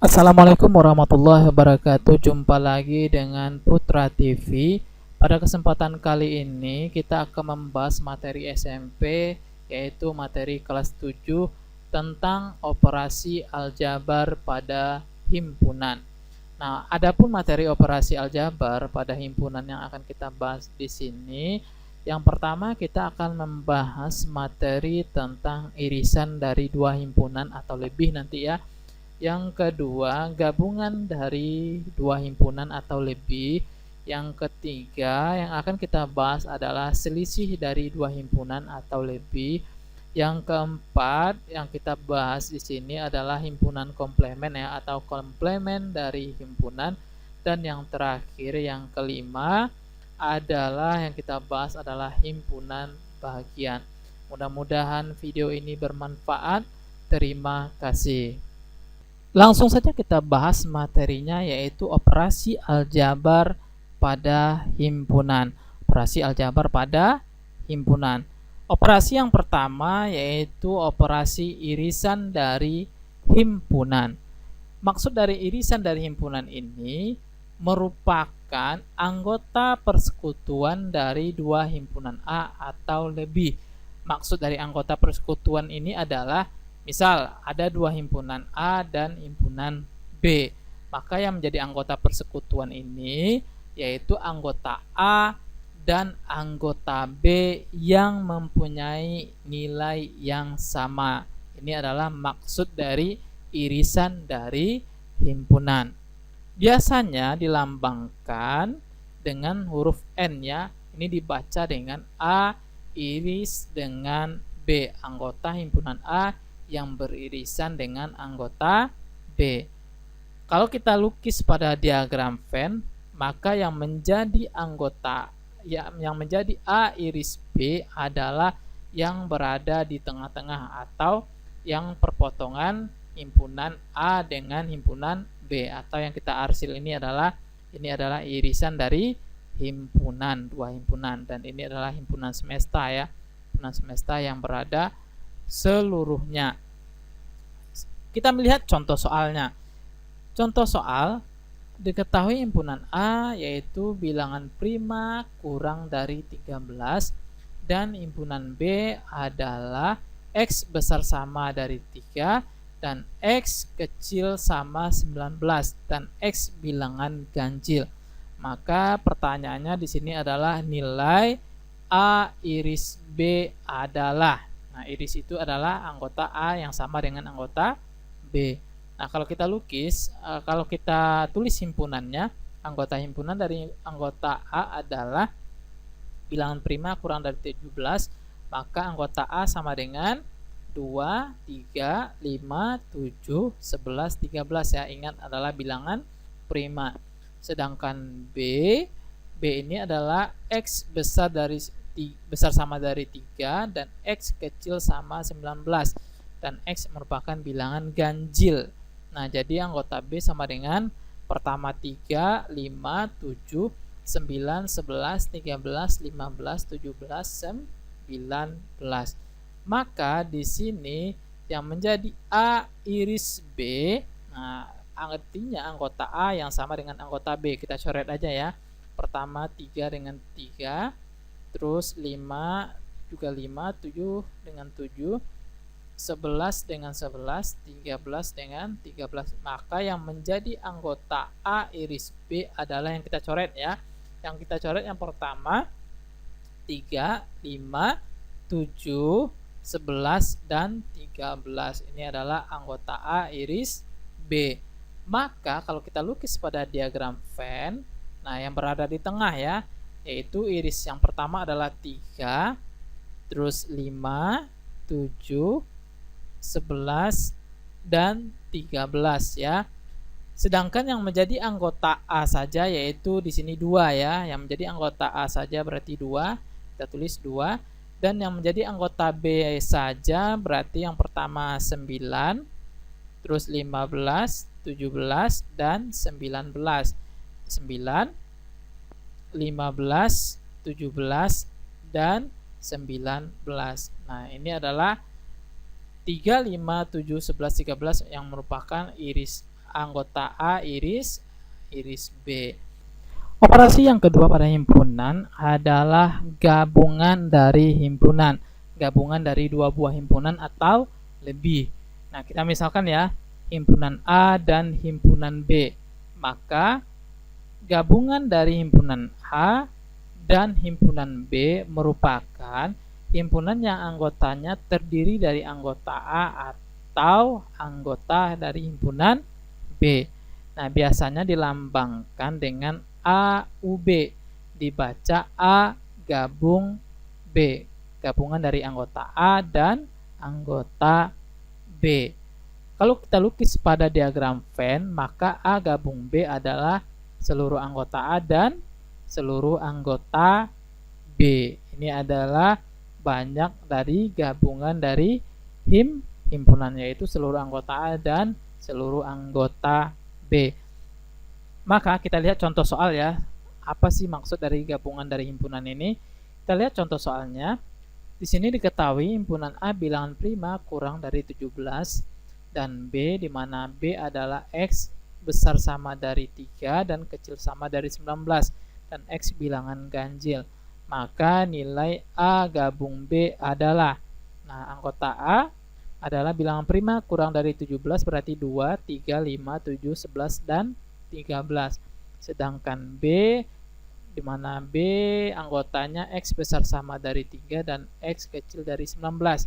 Assalamualaikum warahmatullahi wabarakatuh. Jumpa lagi dengan Putra TV. Pada kesempatan kali ini kita akan membahas materi SMP, yaitu materi kelas 7 tentang operasi aljabar pada himpunan. Nah, adapun materi operasi aljabar pada himpunan yang akan kita bahas di sini, yang pertama kita akan membahas materi tentang irisan dari dua himpunan atau lebih nanti ya. Yang kedua, gabungan dari dua himpunan atau lebih. Yang ketiga, yang akan kita bahas adalah selisih dari dua himpunan atau lebih. Yang keempat, yang kita bahas di sini adalah himpunan komplemen ya, atau komplemen dari himpunan. Dan yang terakhir, yang kelima adalah yang kita bahas adalah himpunan bagian. Mudah-mudahan video ini bermanfaat. Terima kasih. Langsung saja kita bahas materinya, yaitu operasi aljabar pada himpunan. Operasi aljabar pada himpunan. Operasi yang pertama yaitu operasi irisan dari himpunan. Maksud dari irisan dari himpunan ini merupakan anggota persekutuan dari dua himpunan A atau lebih. Maksud dari anggota persekutuan ini adalah misal ada dua himpunan A dan himpunan B, maka yang menjadi anggota persekutuan ini yaitu anggota A dan anggota B yang mempunyai nilai yang sama. Ini adalah maksud dari irisan dari himpunan. Biasanya dilambangkan dengan huruf N ya. Ini dibaca dengan A iris dengan B, anggota himpunan A yang beririsan dengan anggota B. Kalau kita lukis pada diagram Venn, maka yang menjadi anggota yang menjadi A iris B adalah yang berada di tengah-tengah atau yang perpotongan himpunan A dengan himpunan B, atau yang kita arsil ini adalah irisan dari himpunan, dua himpunan, dan ini adalah himpunan semesta ya. Himpunan semesta yang berada seluruhnya. Kita melihat contoh soalnya. Contoh soal, diketahui himpunan A yaitu bilangan prima kurang dari 13 dan himpunan B adalah X besar sama dari 3 dan X kecil sama 19 dan X bilangan ganjil. Maka pertanyaannya di sini adalah nilai A iris B adalah. Nah, iris itu adalah anggota A yang sama dengan anggota B. Nah, kalau kita lukis, kalau kita tulis himpunannya, anggota himpunan dari anggota A adalah bilangan prima kurang dari 17, maka anggota A sama dengan 2, 3, 5, 7, 11, 13 ya. Ingat adalah bilangan prima. Sedangkan B ini adalah X besar sama dari 3 dan X kecil sama 19 dan X merupakan bilangan ganjil. Nah, jadi anggota B sama dengan pertama 3, 5, 7, 9, 11, 13, 15, 17, 19. Maka di sini yang menjadi A iris B, nah artinya anggota A yang sama dengan anggota B. Kita coret aja ya. Pertama 3 dengan 3, terus 5 juga 5, 7 dengan 7, 11 dengan 11, 13 dengan 13. Maka yang menjadi anggota A iris B adalah yang kita coret ya. Yang kita coret yang pertama 3, 5, 7, 11 dan 13. Ini adalah anggota A iris B. Maka kalau kita lukis pada diagram Venn, nah yang berada di tengah ya, yaitu iris yang pertama adalah 3, terus 5, 7, 11 dan 13 ya. Sedangkan yang menjadi anggota A saja yaitu di sini 2 ya. Yang menjadi anggota A saja berarti 2. Kita tulis 2. Dan yang menjadi anggota B saja berarti yang pertama 9, terus 15, 17 dan 19. 9, 15, 17 dan 19. Nah, ini adalah 3, 5, 7, 11, 13 yang merupakan iris anggota A iris B. Operasi yang kedua pada himpunan adalah gabungan dari himpunan. Gabungan dari dua buah himpunan atau lebih. Nah, kita misalkan ya, himpunan A dan himpunan B. Maka gabungan dari himpunan A dan himpunan B merupakan himpunan yang anggotanya terdiri dari anggota A atau anggota dari himpunan B. Nah, biasanya dilambangkan dengan AUB, dibaca A gabung B, gabungan dari anggota A dan anggota B. Kalau kita lukis pada diagram Venn, maka A gabung B adalah seluruh anggota A dan seluruh anggota B. Ini adalah banyak dari gabungan dari himpunan, yaitu seluruh anggota A dan seluruh anggota B. Maka kita lihat contoh soal ya. Apa sih maksud dari gabungan dari himpunan ini? Kita lihat contoh soalnya. Di sini diketahui himpunan A bilangan prima kurang dari 17 dan B, di mana B adalah X besar sama dari 3 dan kecil sama dari 19 dan X bilangan ganjil. Maka nilai A gabung B adalah, nah, anggota A adalah bilangan prima kurang dari 17 berarti 2, 3, 5, 7, 11 dan 13. Sedangkan B, di mana B anggotanya X besar sama dari 3 dan X kecil dari 19.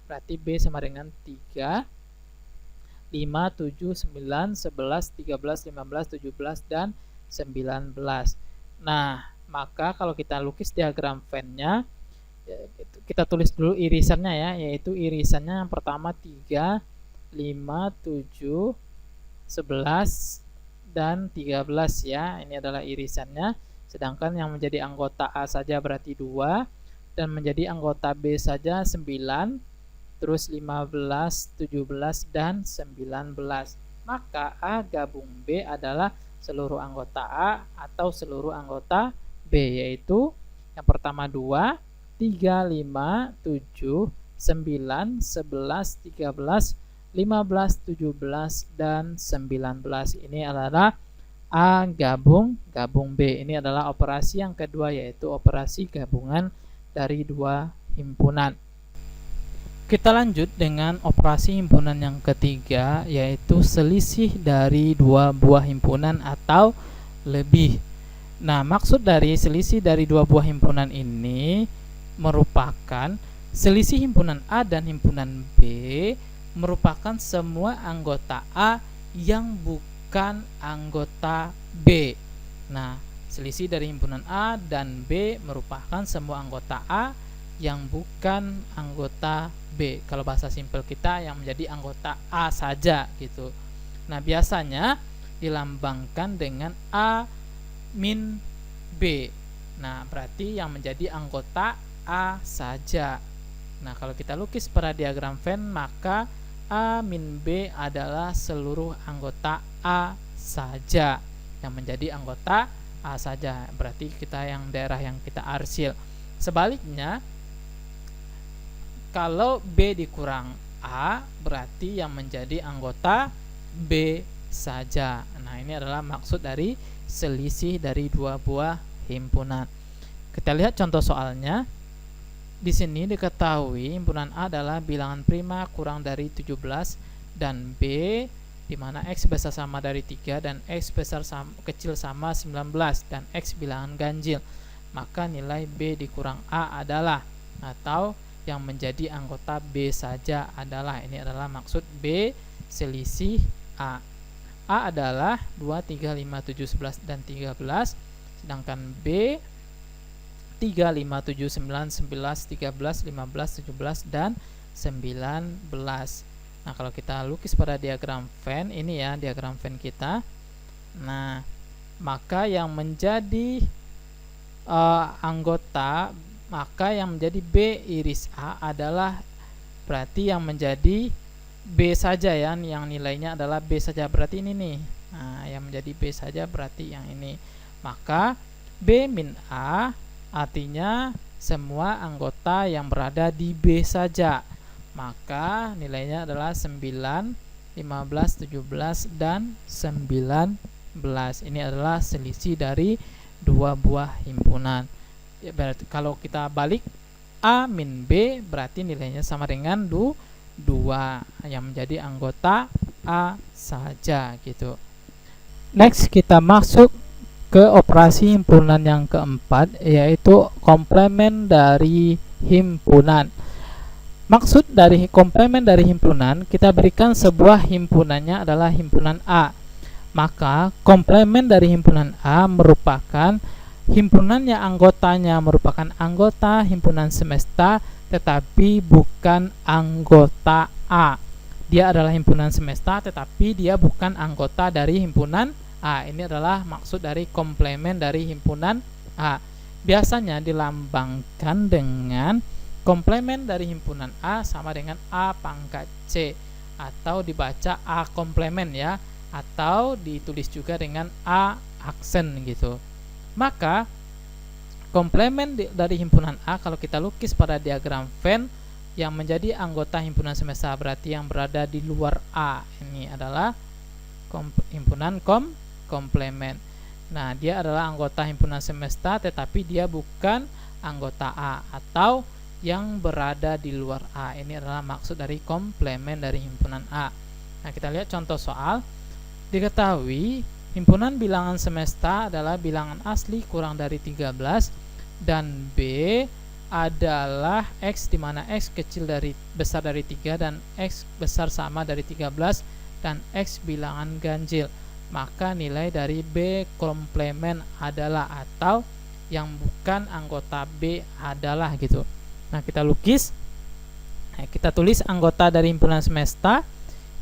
Berarti B sama dengan 3, 5, 7, 9, 11, 13, 15, 17 dan 19. Nah, maka kalau kita lukis diagram Venn-nya, kita tulis dulu irisannya ya, yaitu irisannya yang pertama 3, 5, 7, 11 dan 13 ya. Ini adalah irisannya. Sedangkan yang menjadi anggota A saja berarti 2 dan menjadi anggota B saja 9, terus 15, 17 dan 19. Maka A gabung B adalah seluruh anggota A atau seluruh anggota B, yaitu yang pertama 2, 3, 5, 7, 9, 11, 13, 15, 17 dan 19. Ini adalah A gabung B. Ini adalah operasi yang kedua, yaitu operasi gabungan dari dua himpunan. Kita lanjut dengan operasi himpunan yang ketiga, yaitu selisih dari dua buah himpunan atau lebih. Nah, maksud dari selisih dari dua buah himpunan ini merupakan selisih himpunan A dan himpunan B merupakan semua anggota A yang bukan anggota B. Nah, selisih dari himpunan A dan B merupakan semua anggota A yang bukan anggota B. Kalau bahasa simpel kita, yang menjadi anggota A saja gitu. Nah, biasanya dilambangkan dengan A min B. Nah, berarti yang menjadi anggota A saja. Nah, kalau kita lukis pada diagram Venn, maka A min B adalah seluruh anggota A saja, yang menjadi anggota A saja. Berarti kita yang daerah yang kita arsil. Sebaliknya, kalau B dikurang A, berarti yang menjadi anggota B saja. Nah, ini adalah maksud dari selisih dari dua buah himpunan. Kita lihat contoh soalnya. Di sini diketahui himpunan A adalah bilangan prima kurang dari 17 dan B, di mana X besar sama dari 3 dan X besar kecil sama 19 dan X bilangan ganjil. Maka nilai B dikurang A adalah, atau yang menjadi anggota B saja adalah, ini adalah maksud B selisih A. A adalah 2, 3, 5, 7, 11 dan 13. Sedangkan B 3, 5, 7, 9, 11, 13, 15, 17 dan 19. Nah, kalau kita lukis pada diagram Venn, ini ya diagram Venn kita. Nah, maka yang menjadi anggota, maka yang menjadi B iris A adalah berarti yang menjadi B saja ya, yang nilainya adalah B saja, berarti ini nih. Nah, yang menjadi B saja berarti yang ini. Maka B min A artinya semua anggota yang berada di B saja. Maka nilainya adalah 9, 15, 17, dan 19. Ini adalah selisih dari dua buah himpunan. Ya, berarti kalau kita balik A min B berarti nilainya sama dengan 2 yang menjadi anggota A saja gitu. Next kita masuk ke operasi himpunan yang keempat, yaitu komplemen dari himpunan. Maksud dari komplemen dari himpunan, kita berikan sebuah himpunannya adalah himpunan A. Maka komplemen dari himpunan A merupakan himpunan yang anggotanya merupakan anggota himpunan semesta tetapi bukan anggota A. Dia adalah himpunan semesta tetapi dia bukan anggota dari himpunan A. Ini adalah maksud dari komplemen dari himpunan A. Biasanya dilambangkan dengan komplemen dari himpunan A sama dengan A pangkat C, atau dibaca A komplemen ya, atau ditulis juga dengan A aksen gitu. Maka komplemen dari himpunan A kalau kita lukis pada diagram Venn, yang menjadi anggota himpunan semesta berarti yang berada di luar A, ini adalah himpunan komplemen. Nah, dia adalah anggota himpunan semesta tetapi dia bukan anggota A atau yang berada di luar A. Ini adalah maksud dari komplemen dari himpunan A. Nah, kita lihat contoh soal. Diketahui himpunan bilangan semesta adalah bilangan asli kurang dari 13 dan B adalah X di mana X besar dari 3 dan X besar sama dari 13 dan X bilangan ganjil. Maka nilai dari B komplemen adalah, atau yang bukan anggota B adalah gitu. Nah, kita lukis. Nah, kita tulis anggota dari himpunan semesta.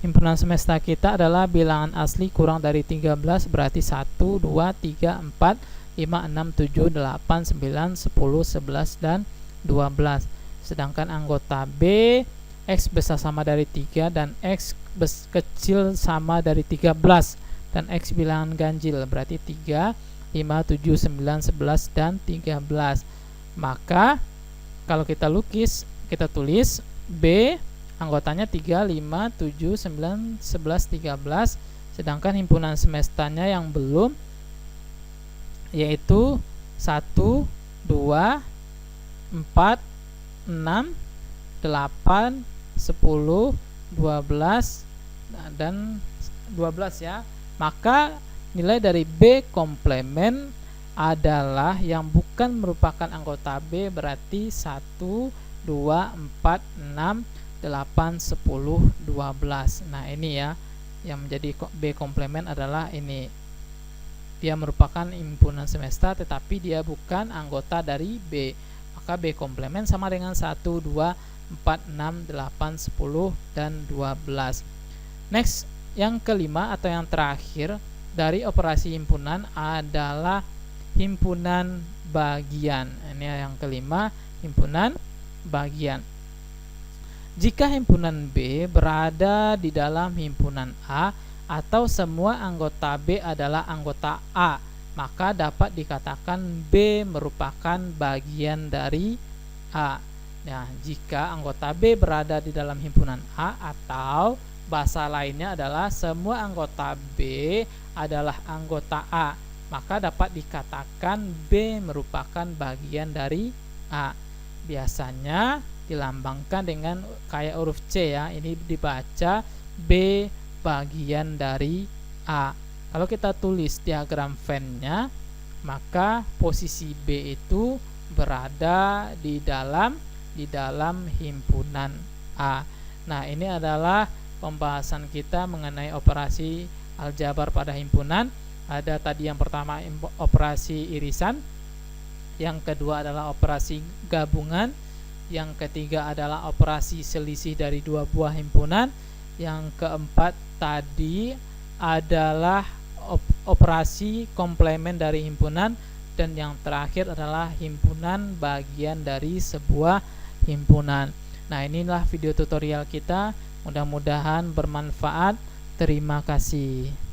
Himpunan semesta kita adalah bilangan asli kurang dari 13 berarti 1, 2, 3, 4, 5, 6, 7, 8, 9, 10, 11, dan 12. Sedangkan anggota B, X besar sama dari 3 dan X kecil sama dari 13 dan X bilangan ganjil berarti 3, 5, 7, 9, 11, dan 13. Maka kalau kita lukis, kita tulis B anggotanya 3, 5, 7, 9, 11, 13. Sedangkan himpunan semestanya yang belum, yaitu 1, 2, 4, 6, 8, 10, 12, dan 12 ya. Maka nilai dari B komplemen adalah yang bukan merupakan anggota B berarti 1, 2, 4, 6, 8, 10, 12. Nah, ini ya yang menjadi B komplemen adalah ini. Dia merupakan himpunan semesta tetapi dia bukan anggota dari B. Maka B komplemen sama dengan 1, 2, 4, 6, 8, 10, dan 12. Next, yang kelima atau yang terakhir dari operasi himpunan adalah himpunan bagian. Ini yang kelima, himpunan bagian. Jika himpunan B berada di dalam himpunan A atau semua anggota B adalah anggota A, maka dapat dikatakan B merupakan bagian dari A. Nah, jika anggota B berada di dalam himpunan A atau bahasa lainnya adalah semua anggota B adalah anggota A, maka dapat dikatakan B merupakan bagian dari A. Biasanya dilambangkan dengan kayak huruf C ya. Ini dibaca B bagian dari A. Kalau kita tulis diagram Venn-nya, maka posisi B itu berada di dalam himpunan A. Nah, ini adalah pembahasan kita mengenai operasi aljabar pada himpunan. Ada tadi yang pertama operasi irisan, yang kedua adalah operasi gabungan, yang ketiga adalah operasi selisih dari dua buah himpunan, yang keempat tadi adalah operasi komplemen dari himpunan, dan yang terakhir adalah himpunan bagian dari sebuah himpunan. Nah, inilah video tutorial kita, mudah-mudahan bermanfaat. Terima kasih.